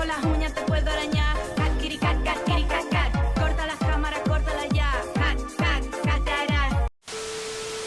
con las uñas te puedo arañar. Cat, kitty, cat, cat, kitty, cat, cat. Corta las cámaras, córtala ya. Cat, cat, catarán.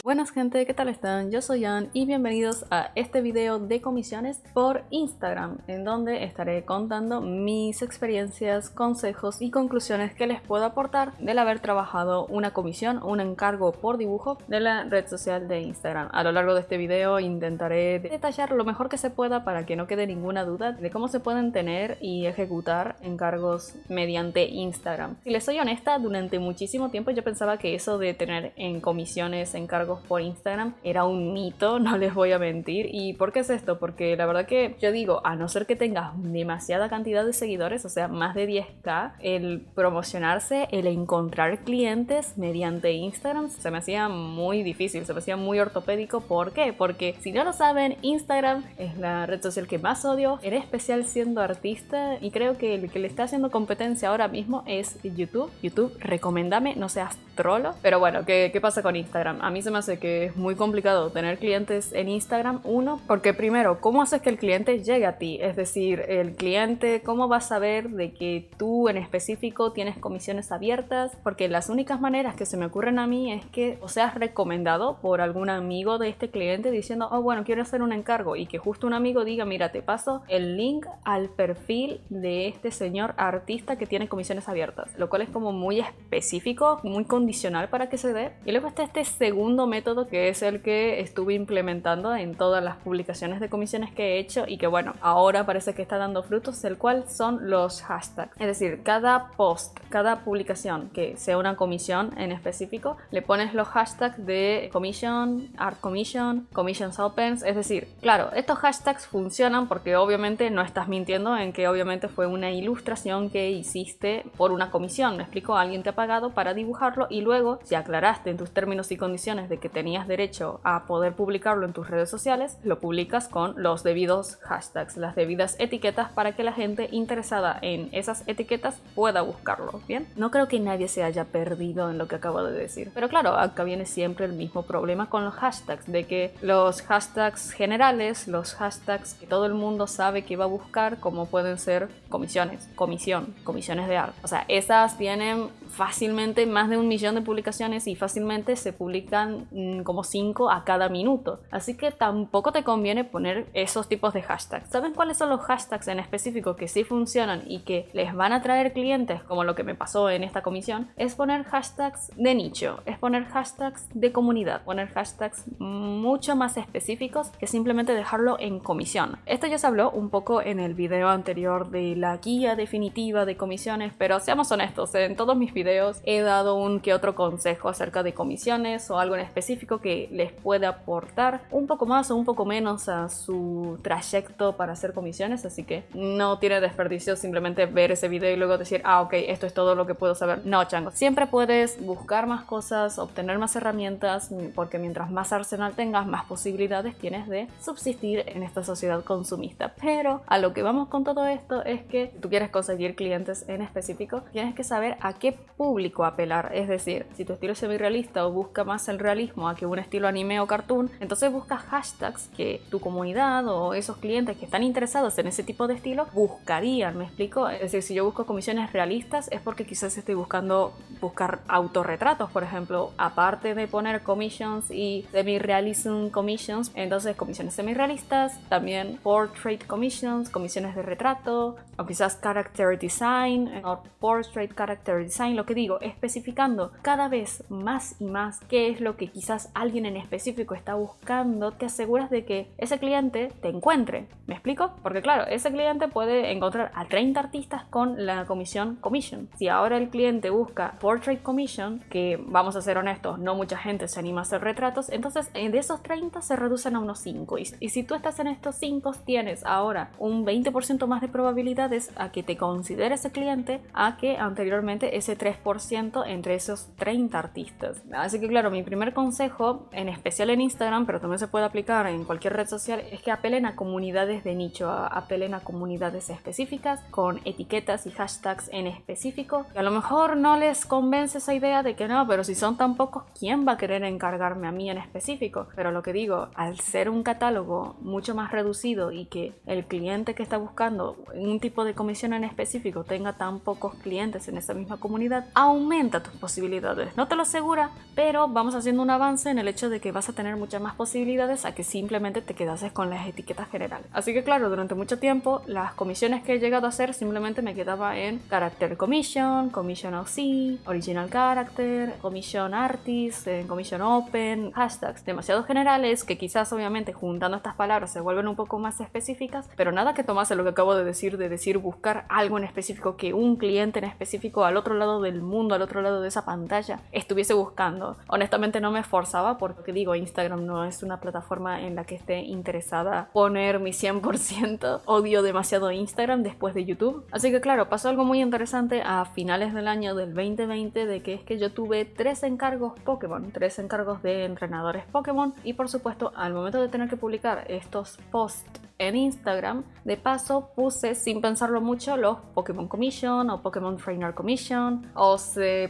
Buenas gente, ¿qué tal están? Yo soy Ann y bienvenidos a este video de comisiones por Instagram, en donde estaré contando mis experiencias, consejos y conclusiones que les puedo aportar del haber trabajado una comisión, un encargo por dibujo de la red social de Instagram. A lo largo de este video intentaré detallar lo mejor que se pueda para que no quede ninguna duda de cómo se pueden tener y ejecutar encargos mediante Instagram. Si les soy honesta, durante muchísimo tiempo yo pensaba que eso de tener en comisiones, encargos por Instagram era un mito, no les voy a mentir. ¿Y por qué es esto? Porque la verdad que yo digo, a no ser que tengas demasiada cantidad de seguidores, o sea, más de 10k, el promocionarse, el encontrar clientes mediante Instagram se me hacía muy difícil, se me hacía muy ortopédico. ¿Por qué? Porque si no lo saben, Instagram es la red social que más odio, en especial siendo artista, y creo que el que le está haciendo competencia ahora mismo es YouTube. YouTube, recomendame, no seas trolo. Pero bueno, ¿qué pasa con Instagram? A mí se me hace que es muy complicado tener clientes en Instagram. Uno, porque primero, ¿cómo haces que el cliente llegue a ti? Es decir, el cliente, ¿cómo va a saber de que tú en específico tienes comisiones abiertas? Porque las únicas maneras que se me ocurren a mí es que o seas recomendado por algún amigo de este cliente diciendo, oh bueno, quiero hacer un encargo, y que justo un amigo diga, mira, te paso el link al perfil de este señor artista que tiene comisiones abiertas, lo cual es como muy específico, muy condicional para que se dé. Y luego está este segundo método, que es el que estuve implementando en todas las publicaciones de comisiones que he hecho y que bueno, ahora parece que está dando frutos, el cual son los hashtags. Es decir, cada post, cada publicación que sea una comisión en específico, le pones los hashtags de commission, art commission, commissions opens. Es decir, claro, estos hashtags funcionan porque obviamente no estás mintiendo en que obviamente fue una ilustración que hiciste por una comisión. Me explico, alguien te ha pagado para dibujarlo y luego, si aclaraste en tus términos y condiciones de que tenías derecho a poder publicarlo en tus redes sociales, lo publicas con los debidos hashtags, las debidas etiquetas, para que la gente interesada en esas etiquetas pueda buscarlo. Bien, no creo que nadie se haya perdido en lo que acabo de decir, pero claro, acá viene siempre el mismo problema con los hashtags, de que los hashtags generales, los hashtags que todo el mundo sabe que va a buscar, como pueden ser comisiones, comisiones de arte, o sea, esas tienen fácilmente más de 1 millón de publicaciones y fácilmente se publican como 5 a cada minuto, así que tampoco te conviene poner esos tipos de hashtags. ¿Saben cuáles son los hashtags en específico que sí funcionan y que les van a traer clientes, como lo que me pasó en esta comisión? Es poner hashtags de nicho, es poner hashtags de comunidad, poner hashtags mucho más específicos que simplemente dejarlo en comisión. Esto ya se habló un poco en el video anterior de la guía definitiva de comisiones, pero seamos honestos, en todos mis videos he dado un que otro consejo acerca de comisiones o algo en específico que les puede aportar un poco más o un poco menos a su trayecto para hacer comisiones, así que no tiene desperdicio simplemente ver ese video y luego decir, ah ok, esto es todo lo que puedo saber. No, chango, siempre puedes buscar más cosas, obtener más herramientas, porque mientras más arsenal tengas, más posibilidades tienes de subsistir en esta sociedad consumista. Pero a lo que vamos con todo esto es que si tú quieres conseguir clientes en específico, tienes que saber a qué público apelar. Es decir, si tu estilo es semi-realista o busca más el realismo a que un estilo anime o cartoon, entonces busca hashtags que tu comunidad o esos clientes que están interesados en ese tipo de estilo buscarían. ¿Me explico? Es decir, si yo busco comisiones realistas es porque quizás estoy buscando buscar autorretratos, por ejemplo, aparte de poner commissions y semi-realism commissions, entonces comisiones semi-realistas, también portrait commissions, comisiones de retrato, o quizás character design o portrait character design. Lo que digo, especificando cada vez más y más qué es lo que quizás alguien en específico está buscando, te aseguras de que ese cliente te encuentre. ¿Me explico? Porque claro, ese cliente puede encontrar a 30 artistas con la comisión commission. Si ahora el cliente busca portrait commission, que vamos a ser honestos, no mucha gente se anima a hacer retratos, entonces de esos 30 se reducen a unos 5. Y si tú estás en estos 5, tienes ahora un 20% más de probabilidades a que te considere ese cliente a que anteriormente ese 3% entre esos esos 30 artistas. Así que claro, mi primer consejo, en especial en Instagram, pero también se puede aplicar en cualquier red social, es que apelen a comunidades de nicho, apelen a comunidades específicas, con etiquetas y hashtags en específico. Y a lo mejor no les convence esa idea de que no, pero si son tan pocos, ¿quién va a querer encargarme a mí en específico? Pero lo que digo, al ser un catálogo mucho más reducido y que el cliente que está buscando un tipo de comisión en específico tenga tan pocos clientes en esa misma comunidad, aumenta tus posibilidades. No te lo asegura, pero vamos haciendo un avance en el hecho de que vas a tener muchas más posibilidades a que simplemente te quedases con las etiquetas generales. Así que claro, durante mucho tiempo las comisiones que he llegado a hacer simplemente me quedaba en Character Commission, Commission OC, Original Character, Commission Artist, Commission Open, hashtags demasiado generales que quizás obviamente juntando estas palabras se vuelven un poco más específicas, pero nada que tomase lo que acabo de decir buscar algo en específico que un cliente en específico al otro lado del mundo, al otro lado de esa pantalla estuviese buscando. Honestamente no me esforzaba porque digo, Instagram no es una plataforma en la que esté interesada poner mi 100%. Odio demasiado Instagram después de YouTube. Así que claro, pasó algo muy interesante a finales del año del 2020, de que es que yo tuve 3 encargos Pokémon, 3 encargos de entrenadores Pokémon, y por supuesto al momento de tener que publicar estos posts en Instagram, de paso puse sin pensarlo mucho los Pokémon Commission o Pokémon Trainer Commission o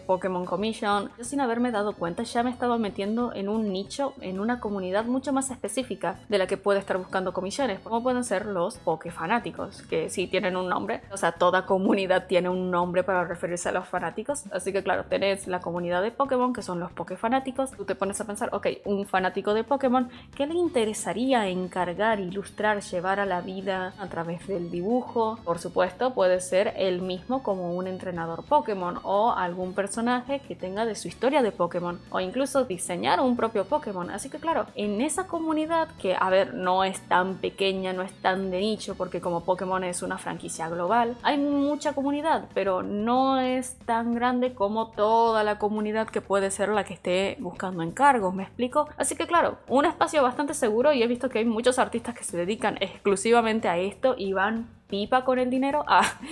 Pokémon Commission. Yo sin haberme dado cuenta ya me estaba metiendo en un nicho, en una comunidad mucho más específica de la que puede estar buscando comisiones, como pueden ser los Pokéfanáticos, que sí tienen un nombre, o sea, toda comunidad tiene un nombre para referirse a los fanáticos. Así que claro, tenés la comunidad de Pokémon, que son los Pokéfanáticos. Tú te pones a pensar, ok, un fanático de Pokémon, ¿qué le interesaría encargar, ilustrar, llevar a la vida a través del dibujo? Por supuesto, puede ser él mismo como un entrenador Pokémon, o algún personaje que tenga de su historia de Pokémon, o incluso diseñar un propio Pokémon. Así que claro, en esa comunidad que, a ver, no es tan pequeña, no es tan de nicho, porque como Pokémon es una franquicia global, hay mucha comunidad, pero no es tan grande como toda la comunidad que puede ser la que esté buscando encargos, ¿me explico? Así que claro, un espacio bastante seguro, y he visto que hay muchos artistas que se dedican exclusivamente a esto y van pipa con el dinero.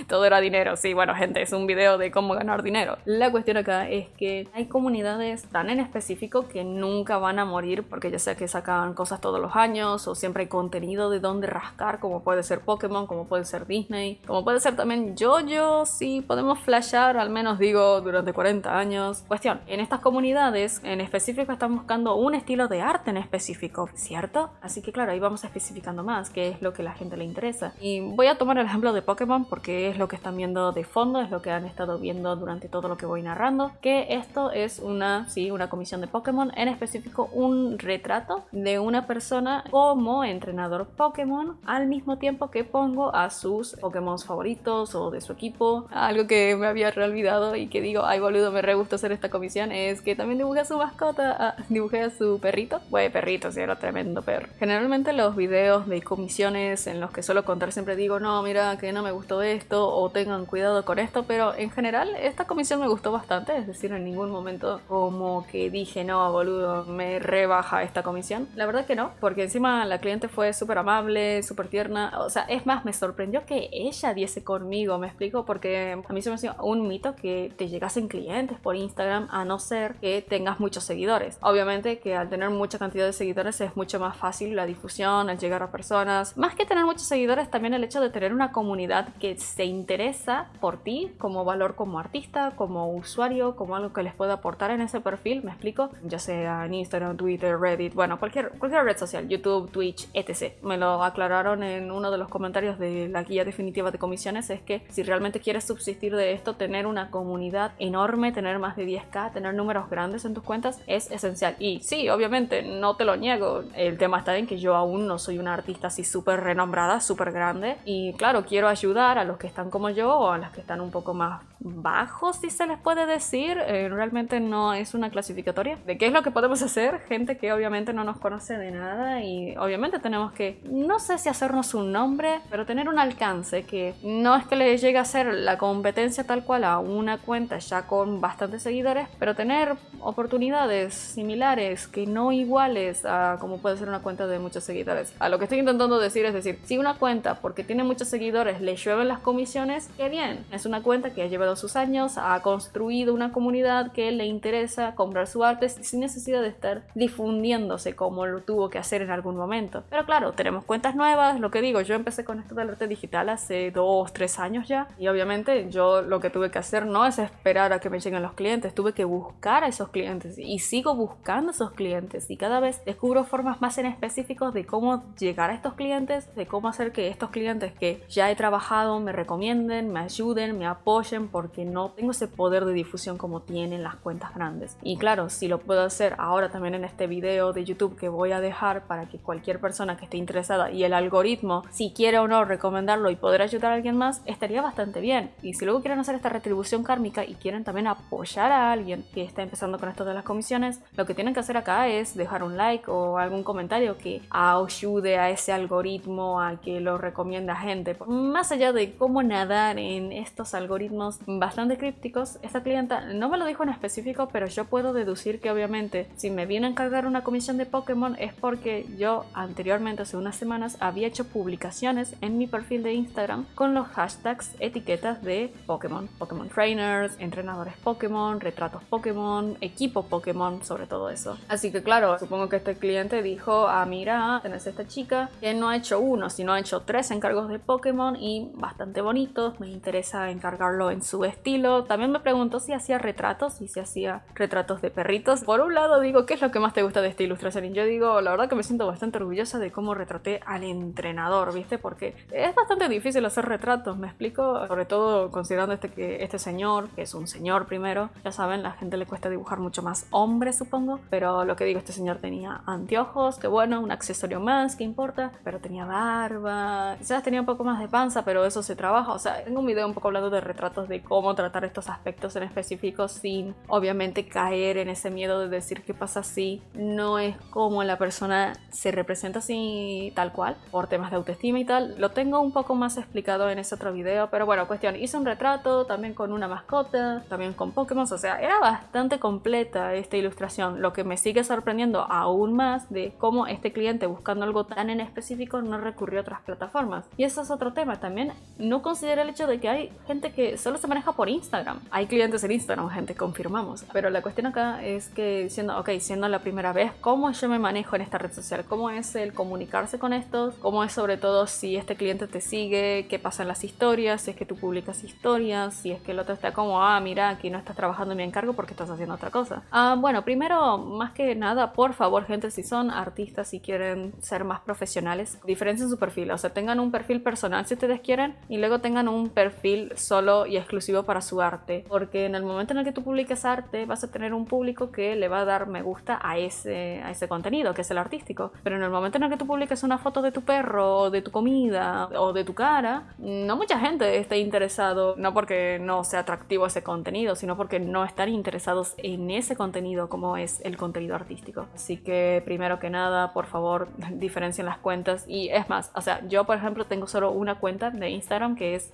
Todo era dinero. Sí, bueno, gente, es un video de cómo ganar dinero. La cuestión acá es que hay comunidades tan en específico que nunca van a morir, porque ya sea que sacan cosas todos los años o siempre hay contenido de donde rascar, como puede ser Pokémon, como puede ser Disney, como puede ser también JoJo. Sí, podemos flashear, al menos digo, durante 40 años. Cuestión, en estas comunidades en específico están buscando un estilo de arte en específico, ¿cierto? Así que claro, ahí vamos especificando más qué es lo que a la gente le interesa. Y voy a tomar el ejemplo de Pokémon porque es lo que están viendo de fondo, es lo que han estado viendo durante todo lo que voy narrando, que esto es una comisión de Pokémon, en específico un retrato de una persona como entrenador Pokémon, al mismo tiempo que pongo a sus Pokémon favoritos o de su equipo. Algo que me había olvidado y que digo, ay boludo, me re gusta hacer esta comisión, es que también dibujé a su mascota, dibujé a su perrito. Güey, perrito, sí, era tremendo perro. Generalmente los videos de comisiones en los que suelo contar siempre digo, no, mira que no me gustó esto o tengan cuidado con esto, pero en general esta comisión me gustó bastante, es decir, en ningún momento como que dije, no boludo, me rebaja esta comisión. La verdad que no, porque encima la cliente fue súper amable, súper tierna, o sea, es más, me sorprendió que ella diese conmigo, me explico, porque a mí se me hacía un mito que te llegasen clientes por Instagram a no ser que tengas muchos seguidores. Obviamente que al tener mucha cantidad de seguidores es mucho más fácil la difusión, el llegar a personas, más que tener muchos seguidores, también el hecho de tener una comunidad que se interesa por ti como valor, como artista, como usuario, como algo que les pueda aportar en ese perfil, me explico, ya sea en Instagram, Twitter, Reddit, bueno, cualquier red social, YouTube, Twitch, etc. Me lo aclararon en uno de los comentarios de la guía definitiva de comisiones, es que si realmente quieres subsistir de esto, tener una comunidad enorme, tener más de 10k, tener números grandes en tus cuentas es esencial. Y sí, obviamente, no te lo niego, el tema está en que yo aún no soy una artista así súper renombrada, súper grande, y claro, quiero ayudar a los que están como yo o a los que están un poco más bajos, si se les puede decir. Realmente no es una clasificatoria de qué es lo que podemos hacer, gente que obviamente no nos conoce de nada, y obviamente tenemos que, no sé si hacernos un nombre, pero tener un alcance que no es que le llegue a ser la competencia tal cual a una cuenta ya con bastantes seguidores, pero tener oportunidades similares, que no iguales a como puede ser una cuenta de muchos seguidores. A lo que estoy intentando decir es decir, si una cuenta, porque tiene muchos muchos seguidores le llueven las comisiones, qué bien. Es una cuenta que ha llevado sus años, ha construido una comunidad que le interesa comprar su arte sin necesidad de estar difundiéndose como lo tuvo que hacer en algún momento. Pero claro, tenemos cuentas nuevas, lo que digo, yo empecé con esto del arte digital hace 2-3 años ya, y obviamente yo lo que tuve que hacer no es esperar a que me lleguen los clientes, tuve que buscar a esos clientes y sigo buscando a esos clientes, y cada vez descubro formas más en específicos de cómo llegar a estos clientes, de cómo hacer que estos clientes que ya he trabajado me recomienden, me ayuden, me apoyen, porque no tengo ese poder de difusión como tienen las cuentas grandes. Y claro, si lo puedo hacer ahora también en este video de YouTube que voy a dejar para que cualquier persona que esté interesada y el algoritmo, si quiere o no recomendarlo y poder ayudar a alguien más, estaría bastante bien. Y si luego quieren hacer esta retribución kármica y quieren también apoyar a alguien que está empezando con esto de las comisiones, lo que tienen que hacer acá es dejar un like o algún comentario que ayude a ese algoritmo a que lo recomiende a gente. Más allá de cómo nadar en estos algoritmos bastante crípticos, esta clienta no me lo dijo en específico, pero yo puedo deducir que obviamente si me viene a encargar una comisión de Pokémon es porque yo anteriormente, hace unas semanas, había hecho publicaciones en mi perfil de Instagram con los hashtags, etiquetas de Pokémon, Pokémon Trainers, entrenadores Pokémon, retratos Pokémon, equipo Pokémon, sobre todo eso. Así que claro, supongo que este cliente dijo, mira, tenés esta chica que no ha hecho uno, sino ha hecho 3 encargos de Pokémon y bastante bonitos, me interesa encargarlo en su estilo. También me preguntó si hacía retratos y si hacía retratos de perritos. Por un lado digo, ¿qué es lo que más te gusta de esta ilustración? Y yo digo, la verdad que me siento bastante orgullosa de cómo retraté al entrenador, ¿viste? Porque es bastante difícil hacer retratos, ¿me explico? Sobre todo considerando que este señor, que es un señor primero, ya saben, la gente le cuesta dibujar mucho más hombre, supongo, pero lo que digo, este señor tenía anteojos, que bueno, un accesorio más, ¿qué importa? Pero tenía barba, quizás tenía un poco más de panza, pero eso se trabaja. O sea, tengo un video un poco hablando de retratos, de cómo tratar estos aspectos en específico sin obviamente caer en ese miedo de decir qué pasa si no es como la persona se representa así tal cual, por temas de autoestima y tal. Lo tengo un poco más explicado en ese otro video, pero bueno, cuestión, hice un retrato también con una mascota, también con Pokémon, o sea, era bastante completa esta ilustración. Lo que me sigue sorprendiendo aún más de cómo este cliente, buscando algo tan en específico, no recurrió a otras plataformas. Y eso es otro tema también. No considero el hecho de que hay gente que solo se maneja por Instagram. Hay clientes en Instagram, gente, confirmamos. Pero la cuestión acá es que siendo la primera vez, ¿cómo yo me manejo en esta red social? ¿Cómo es el comunicarse con estos? ¿Cómo es sobre todo si este cliente te sigue? ¿Qué pasa en las historias? Si es que tú publicas historias, si es que el otro está como, mira, aquí no estás trabajando en mi encargo porque estás haciendo otra cosa. Bueno, primero, más que nada, por favor, gente, si son artistas y quieren ser más profesionales, diferencien su perfil. O sea, tengan un perfil personal si ustedes quieren y luego tengan un perfil solo y exclusivo para su arte, porque en el momento en el que tú publiques arte vas a tener un público que le va a dar me gusta a ese contenido, que es el artístico. Pero en el momento en el que tú publiques una foto de tu perro, o de tu comida, o de tu cara, no mucha gente está interesado, no porque no sea atractivo ese contenido, sino porque no están interesados en ese contenido como es el contenido artístico. Así que primero que nada, por favor, diferencien las cuentas. Y es más, o sea, yo por ejemplo tengo solo una cuenta de Instagram que es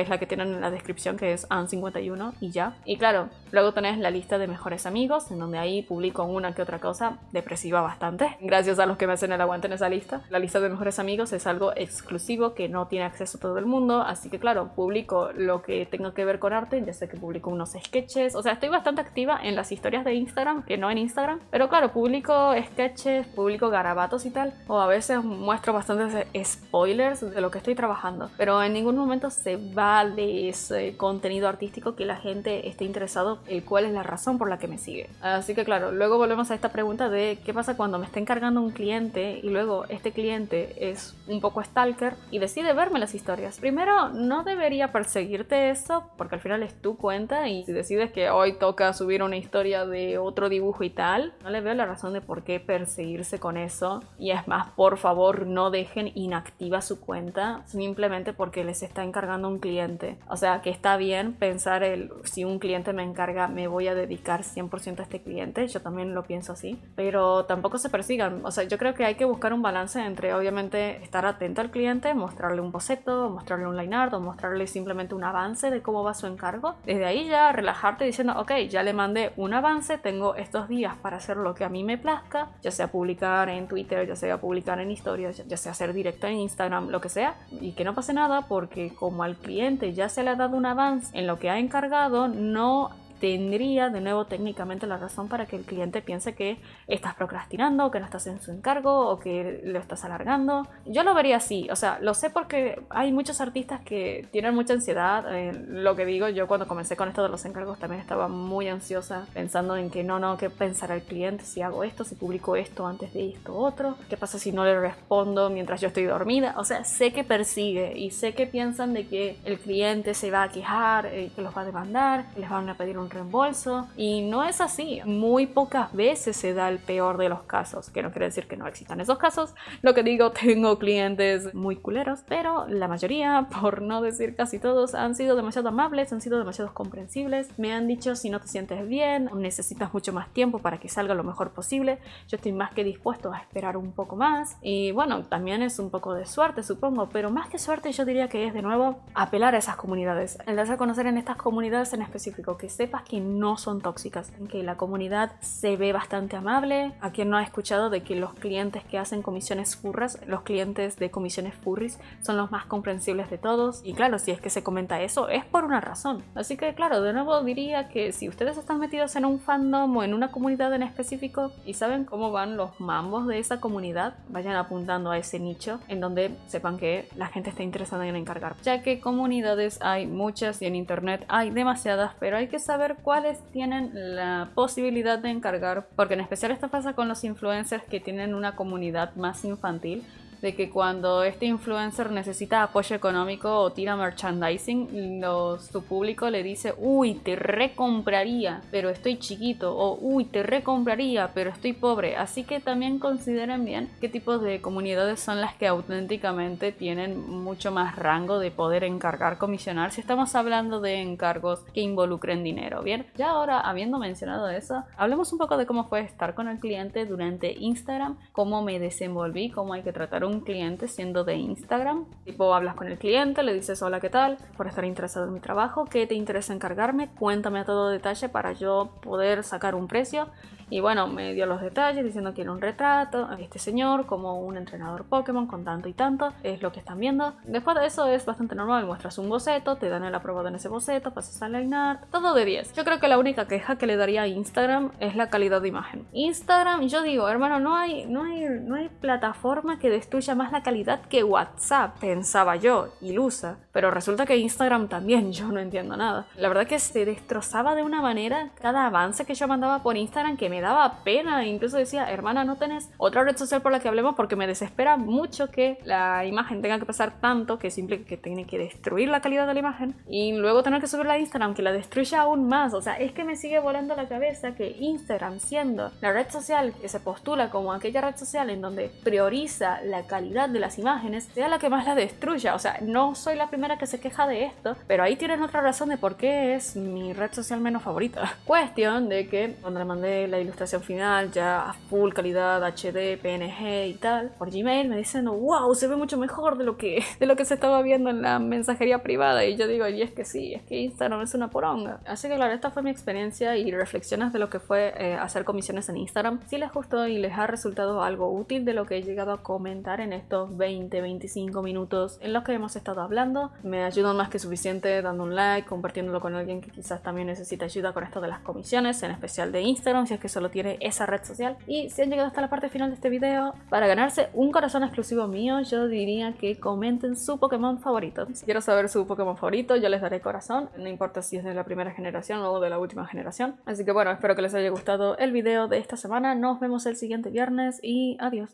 la que tienen en la descripción, que es an51 y ya. Y claro, luego tenés la lista de mejores amigos, en donde ahí publico una que otra cosa depresiva bastante, gracias a los que me hacen el aguante en esa lista. La lista de mejores amigos es algo exclusivo que no tiene acceso a todo el mundo, así que claro, publico lo que tenga que ver con arte. Ya sé que publico unos sketches, o sea, estoy bastante activa en las historias de Instagram, que no en Instagram, pero claro, publico sketches, publico garabatos y tal, o a veces muestro bastantes spoilers de lo que estoy trabajando, pero en ningún momento se va de ese contenido artístico que la gente esté interesado, el cual es la razón por la que me sigue. Así que claro, luego volvemos a esta pregunta de qué pasa cuando me está encargando un cliente y luego este cliente es un poco stalker y decide verme las historias. Primero, no debería perseguirte eso, porque al final es tu cuenta, y si decides que hoy toca subir una historia de otro dibujo y tal, no le veo la razón de por qué perseguirse con eso. Y es más, por favor, no dejen inactiva su cuenta simplemente porque les está encargando un cliente. O sea, que está bien pensar si un cliente me encarga, me voy a dedicar 100% a este cliente. Yo también lo pienso así, pero tampoco se persigan. O sea, yo creo que hay que buscar un balance entre obviamente estar atento al cliente, mostrarle un boceto, mostrarle un line art o mostrarle simplemente un avance de cómo va su encargo. Desde ahí ya relajarte diciendo, ok, ya le mandé un avance, tengo estos días para hacer lo que a mí me plazca, ya sea publicar en Twitter, ya sea publicar en historias, ya sea hacer directo en Instagram, lo que sea. y que no pase nada, porque como al cliente ya se le ha dado un avance en lo que ha encargado, no tendría de nuevo técnicamente la razón para que el cliente piense que estás procrastinando, que no estás en su encargo o que lo estás alargando. Yo lo vería así, o sea, lo sé porque hay muchos artistas que tienen mucha ansiedad. Lo que digo, yo cuando comencé con esto de los encargos también estaba muy ansiosa, pensando en que no, ¿qué pensará el cliente si hago esto, si publico esto antes de esto otro? ¿Qué pasa si no le respondo mientras yo estoy dormida? O sea, sé que persigue y sé que piensan de que el cliente se va a quejar, que los va a demandar, que les van a pedir un reembolso, y no es así. Muy pocas veces se da el peor de los casos, que no quiere decir que no existan esos casos. Lo que digo, tengo clientes muy culeros, pero la mayoría, por no decir casi todos, han sido demasiado amables, han sido demasiado comprensibles. Me han dicho: si no te sientes bien o necesitas mucho más tiempo para que salga lo mejor posible, yo estoy más que dispuesto a esperar un poco más. Y bueno, también es un poco de suerte, supongo, pero más que suerte yo diría que es de nuevo apelar a esas comunidades, el darse a conocer en estas comunidades en específico, que sepas que no son tóxicas, que la comunidad se ve bastante amable. ¿A quien no ha escuchado de que los clientes que hacen comisiones furras, los clientes de comisiones furries, son los más comprensibles de todos? Y claro, si es que se comenta eso, es por una razón. Así que claro, de nuevo diría que si ustedes están metidos en un fandom o en una comunidad en específico y saben cómo van los mambos de esa comunidad, vayan apuntando a ese nicho en donde sepan que la gente está interesada en encargar, ya que comunidades hay muchas y en internet hay demasiadas, pero hay que saber cuáles tienen la posibilidad de encargar, porque en especial esto pasa con los influencers que tienen una comunidad más infantil, de que cuando este influencer necesita apoyo económico o tira merchandising, su público le dice: uy, te recompraría, pero estoy chiquito, o uy, te recompraría, pero estoy pobre. Así que también consideren bien qué tipos de comunidades son las que auténticamente tienen mucho más rango de poder encargar, comisionar, si estamos hablando de encargos que involucren dinero. Bien, ya ahora, habiendo mencionado eso, hablemos un poco de cómo fue estar con el cliente durante Instagram, cómo me desenvolví, cómo hay que tratar un cliente siendo de Instagram. Tipo, hablas con el cliente, le dices: hola, ¿qué tal? Por estar interesado en mi trabajo, ¿qué te interesa encargarme? Cuéntame a todo detalle para yo poder sacar un precio. Y bueno, me dio los detalles diciendo que era un retrato a este señor como un entrenador Pokémon con tanto y tanto, es lo que están viendo. Después de eso es bastante normal, muestras un boceto, te dan el aprobado en ese boceto, pasas a line art, todo de 10. Yo creo que la única queja que le daría a Instagram es la calidad de imagen. Instagram, yo digo, hermano, no hay plataforma que destruya más la calidad que WhatsApp, pensaba yo, ilusa. Pero resulta que Instagram también, yo no entiendo nada. La verdad que se destrozaba de una manera cada avance que yo mandaba por Instagram que me daba pena. Incluso decía: hermana, ¿no tenés otra red social por la que hablemos? Porque me desespera mucho que la imagen tenga que pesar tanto, que simple que tiene que destruir la calidad de la imagen y luego tener que subirla a Instagram, que la destruya aún más. O sea, es que me sigue volando la cabeza que Instagram, siendo la red social que se postula como aquella red social en donde prioriza la calidad de las imágenes, sea la que más la destruya. O sea, no soy la primera que se queja de esto, pero ahí tienen otra razón de por qué es mi red social menos favorita. Cuestión de que cuando le mandé la ilustración final ya a full calidad HD, PNG y tal por Gmail, me dicen: wow, se ve mucho mejor de lo que se estaba viendo en la mensajería privada. Y yo digo: y es que sí, es que Instagram es una poronga. Así que claro, esta fue mi experiencia y reflexiones de lo que fue hacer comisiones en Instagram. Si les gustó y les ha resultado algo útil de lo que he llegado a comentar en estos 20-25 minutos en los que hemos estado hablando, me ayudan más que suficiente dando un like, compartiéndolo con alguien que quizás también necesita ayuda con esto de las comisiones, en especial de Instagram, si es que solo tiene esa red social. Y si han llegado hasta la parte final de este video, para ganarse un corazón exclusivo mío, yo diría que comenten su Pokémon favorito. Si quiero saber su Pokémon favorito, yo les daré corazón, no importa si es de la primera generación o de la última generación. Así que bueno, espero que les haya gustado el video de esta semana. Nos vemos el siguiente viernes y adiós.